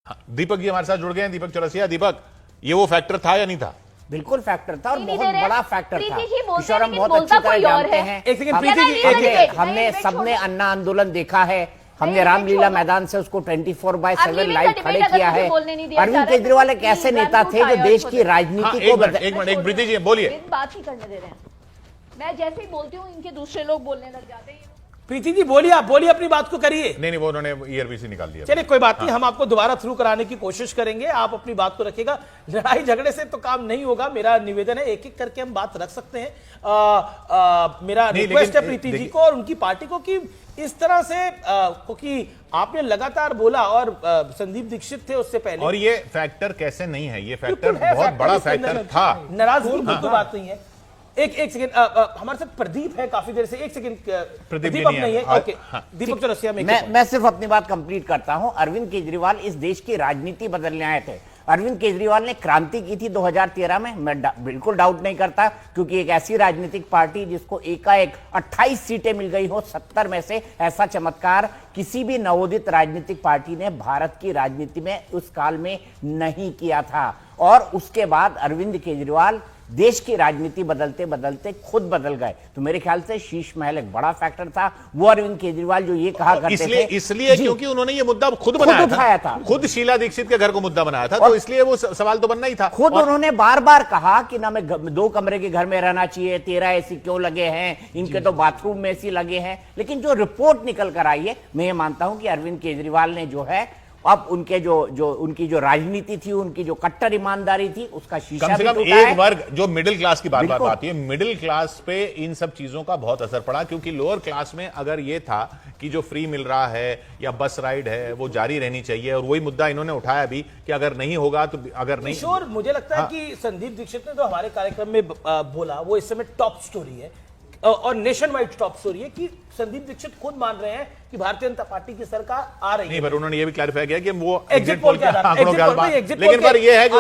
हाँ, दीपक जी हमारे साथ जुड़ गए हैं। दीपक चौरसिया, दीपक, ये वो फैक्टर था या नहीं था? बिल्कुल फैक्टर था और बहुत बड़ा फैक्टर था। किशोर, हम बहुत अच्छी तरह जानते हैं। एक सेकंड प्रीति जी, हमने सबने अन्ना आंदोलन देखा है, हमने रामलीला मैदान से उसको 24/7 लाइव खड़े किया है। अरविंद केजरीवाल एक ऐसे नेता थे जो देश की राजनीति को एक मिनट प्रीति जी बोलिए। बात ही करने दे रहे हैं। मैं जैसे ही बोलती हूँ इनके दूसरे लोग बोलने लग जाते हैं। प्रीति जी बोलिए, आप बोलिए, अपनी बात को करिए। नहीं वो उन्होंने ईआरबीसी निकाल दिया। चलिए कोई बात नहीं, हम आपको दोबारा थ्रू कराने की कोशिश करेंगे, आप अपनी बात को रखिएगा। लड़ाई झगड़े से तो काम नहीं होगा, मेरा निवेदन है एक एक करके हम बात रख सकते हैं। मेरा रिक्वेस्ट है प्रीति जी को और उनकी पार्टी को कि इस तरह से क्योंकि आपने लगातार बोला और संदीप दीक्षित थे उससे पहले, और ये फैक्टर कैसे नहीं है, ये फैक्टर बहुत बड़ा फैक्टर था। नाराजगी की तो बात नहीं है। एक सेकंड, हमारे साथ प्रदीप है काफी देर से। एक सेकंड, प्रदीप अब नहीं है। ओके, दीपक चौरसिया मैं सिर्फ अपनी बात कंप्लीट करता हूं। अरविंद केजरीवाल इस देश की राजनीति बदलने आए थे। अरविंद केजरीवाल ने क्रांति की थी 2013 में, मैं बिल्कुल डाउट नहीं करता, क्योंकि एक ऐसी राजनीतिक पार्टी जिसको एकाएक 28 सीटें मिल गई हो 70 में से, ऐसा चमत्कार किसी भी नवोदित राजनीतिक पार्टी ने भारत की राजनीति में उस काल में नहीं किया था। और उसके बाद अरविंद केजरीवाल देश की राजनीति बदलते बदलते खुद बदल गए। तो मेरे ख्याल से शीश महल एक बड़ा फैक्टर था। वो अरविंद केजरीवाल जो ये कहा करते थे, इसलिए क्योंकि उन्होंने ये मुद्दा खुद उठाया था, खुद शीला दीक्षित के घर को मुद्दा बनाया था, तो इसलिए वो सवाल तो बनना ही था। खुद उन्होंने बार बार कहा कि ना मैं 2 कमरे के घर में रहना चाहिए, 13 एसी क्यों लगे हैं, इनके तो बाथरूम में एसी लगे हैं। लेकिन जो रिपोर्ट निकल कर आई है, मैं ये मानता हूं कि अरविंद केजरीवाल ने जो है अब उनके उनकी जो राजनीति थी, उनकी जो कट्टर ईमानदारी थी, उसका शीशा कम से कम एक वर्ग जो मिडिल क्लास की बात आती है, मिडिल क्लास पे इन सब चीजों का बहुत असर पड़ा। क्योंकि लोअर क्लास में अगर ये था कि जो फ्री मिल रहा है या बस राइड है वो जारी रहनी चाहिए, और वही मुद्दा इन्होंने उठाया भी कि अगर नहीं होगा तो अगर नहीं। किशोर, मुझे लगता है कि संदीप दीक्षित ने तो हमारे कार्यक्रम में बोला, वो इस समय टॉप स्टोरी है और नेशन वाइड टॉप स्टोरी है कि संदीप दीक्षित खुद मान रहे हैं कि भारतीय जनता पार्टी की सरकार आ रही है। नहीं, पर उन्होंने ये भी क्लैरिफाई किया कि वो एग्जिट पोल के आंकड़ों के आधार, लेकिन पर ये है कि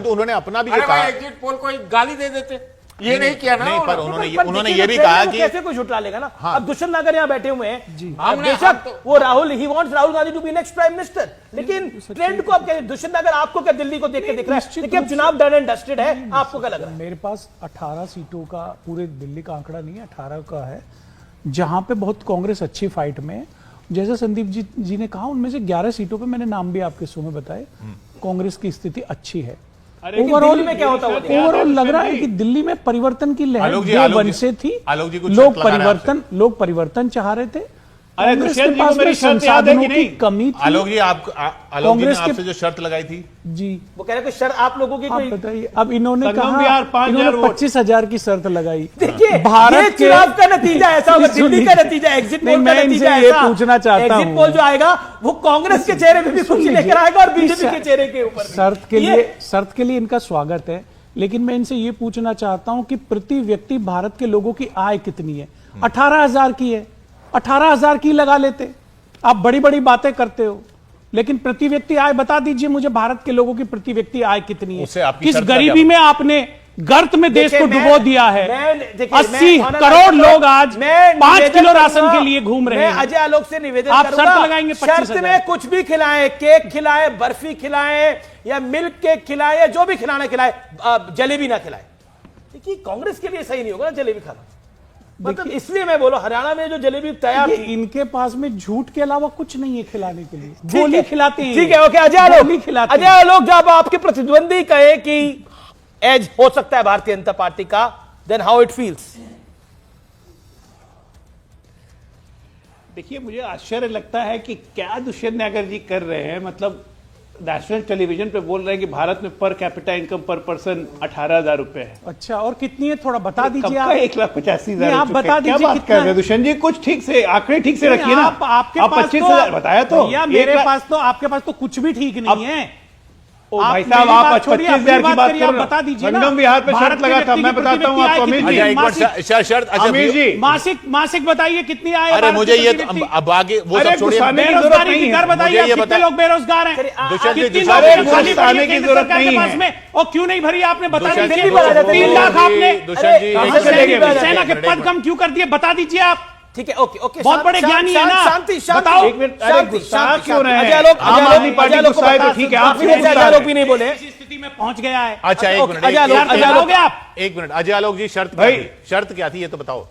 उन्होंने अपना भी कहा, एग्जिट पोल को गाली दे देते, ये नहीं किया ना। नहीं, पर उन्होंने ये भी कहा कि कैसे कोई झुठला लेगा ना। अब दुष्यंत नागर यहाँ बैठे हुए हैं, बेशक वो Rahul Gandhi to be next prime minister, लेकिन ट्रेंड को अब दुष्यंत नागर आपको क्या दिल्ली को देख के दिख रहा है? देखिए अब चुनाव डन एंड डस्टेड है, आपको क्या लग रहा है? मेरे पास 18 सीटों का पूरे दिल्ली का आंकड़ा नहीं है, 18 का है, जहां पे बहुत कांग्रेस अच्छी फाइट में। जैसे संदीप जी ने कहा, उनमें से 11 सीटों पे मैंने नाम भी आपके शो में बताए, कांग्रेस की स्थिति अच्छी है। ओवरऑल में क्या होता है? ओवरऑल लग रहा है कि दिल्ली में परिवर्तन की लहर वन से थी। लोग परिवर्तन चाह रहे थे। अरे दुष्यंत जी को मेरी शर्त याद है कि नहीं? कमी थी। आलोक जी आपसे जो शर्त लगाई थी जी, वो कह रहे हैं शर्त आप लोगों की कोई बताइए। अब इन्होंने कहा 25,000 की शर्त लगाई। देखिए भारत चुनाव का नतीजा ऐसा होगा, दिल्ली का नतीजा, एग्जिट पोल का नतीजा ये पूछना चाहता हूं, एग्जिट पोल जो आएगा वो कांग्रेस के चेहरे पे भी खुशी लेकर आएगा और बीजेपी के चेहरे के ऊपर। शर्त के लिए इनका स्वागत है, लेकिन मैं इनसे ये पूछना चाहता हूं कि प्रति व्यक्ति भारत के लोगों की आय कितनी है? 18,000 की है, 18,000 की लगा लेते। आप बड़ी बड़ी बातें करते हो, लेकिन प्रति व्यक्ति आय बता दीजिए मुझे, भारत के लोगों की प्रति व्यक्ति आय कितनी है? किस गरीबी में आपने गर्त में देश को डुबो दिया है? 80 करोड़ लोग आज 5 किलो राशन के लिए घूम रहे हैं। अजय आलोक से निवेदन आप शर्त लगाएंगे? शर्त में कुछ भी खिलाएं, केक खिलाएं, बर्फी खिलाएं या मिल्क केक खिलाएं या जो भी खिलाना खिलाएं, जलेबी ना खिलाएं। देखिए कांग्रेस के लिए सही नहीं होगा ना जलेबी खाना, मतलब इसलिए मैं बोलो हरियाणा में जो जलेबी तैयार थी, इनके पास में झूठ के अलावा कुछ नहीं है खिलाने के लिए। गोली खिलाते हैं। ठीक है, ओके। अजय आलोक जब आपके प्रतिद्वंदी कहे कि एज हो सकता है भारतीय जनता पार्टी का, देन हाउ इट फील्स? देखिए मुझे आश्चर्य लगता है कि क्या दुष्यंत नागर जी कर रहे हैं। मतलब नेशनल टेलीविजन पे बोल रहे हैं कि भारत में पर कैपिटा इनकम पर पर्सन 18,000 रुपए है। अच्छा, और कितनी है थोड़ा बता दीजिए आप। 1,85,000 आप बता दीजिए क्या बात कर रहे हैं दुष्यंत जी? कुछ ठीक से आंकड़े ठीक से रखिए ना। आपके पास 25,000 बताया तो मेरे पास तो, आपके पास तो कुछ भी ठीक नहीं है। ओ भाई साहब, आप 25,000 की बात कर रहे हो। बता दीजिए ना। संगम विहार पे शर्त लगा था, मैं बताता हूँ आपको अमीर जी। मासिक बताइए कितनी आय? अरे मुझे ये अब आगे वो सब छोड़िए, बेरोजगारी की दर बताइए, कितने लोग बेरोजगार हैं? आने की जरूरत नहीं है। और क्यों नहीं भरी आपने? बता दीजिए। 3 लाख आपने दुष्यंत जी सेना के पद कम क्यों कर दिए? बता दीजिए आप। ठीक है, ओके ओके, बहुत बड़े ज्ञानी है ना। शांति शांति, बताओ। एक मिनट, अरे गुस्सा क्यों रहे हैं? अजय आलोक, आम आदमी पार्टी गुस्सा है तो ठीक है, आप अजय आलोक भी नहीं बोले। इस स्थिति में पहुंच गया है। अच्छा एक ओके, मिनट, अजय आलोक, अजय आलोक, एक मिनट अजय आलोक जी, शर्त भाई। क्या थी? शर्त क्या थी ये तो बताओ।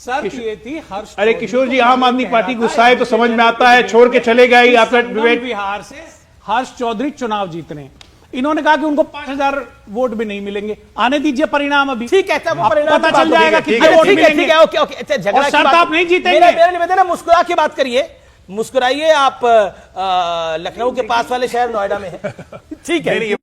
शर्त ये थी हर्ष अरे किशोर जी, आम आदमी पार्टी गुस्सा है तो समझ में आता है, छोड़ के चले गए ही आपका डिबेट। बिहार से हर्ष चौधरी चुनाव जीत रहे हैं। इन्होंने कहा कि उनको 5,000 वोट भी नहीं मिलेंगे, आने दीजिए परिणाम अभी। ठीक है, तब वो अब परिणाम पता की बात चल जाएगा ठीक है, कितने वोट ठीक है, मिलेंगे। ठीक है, ओके ओके, अच्छा झगड़ा और की शर्त बात- आप नहीं जीतेंगे। मेरा निवेदन है, मुस्कुरा के बात करिए, मुस्कुराइए। आप लखनऊ के पास वाले शहर नोएडा में है, ठीक है।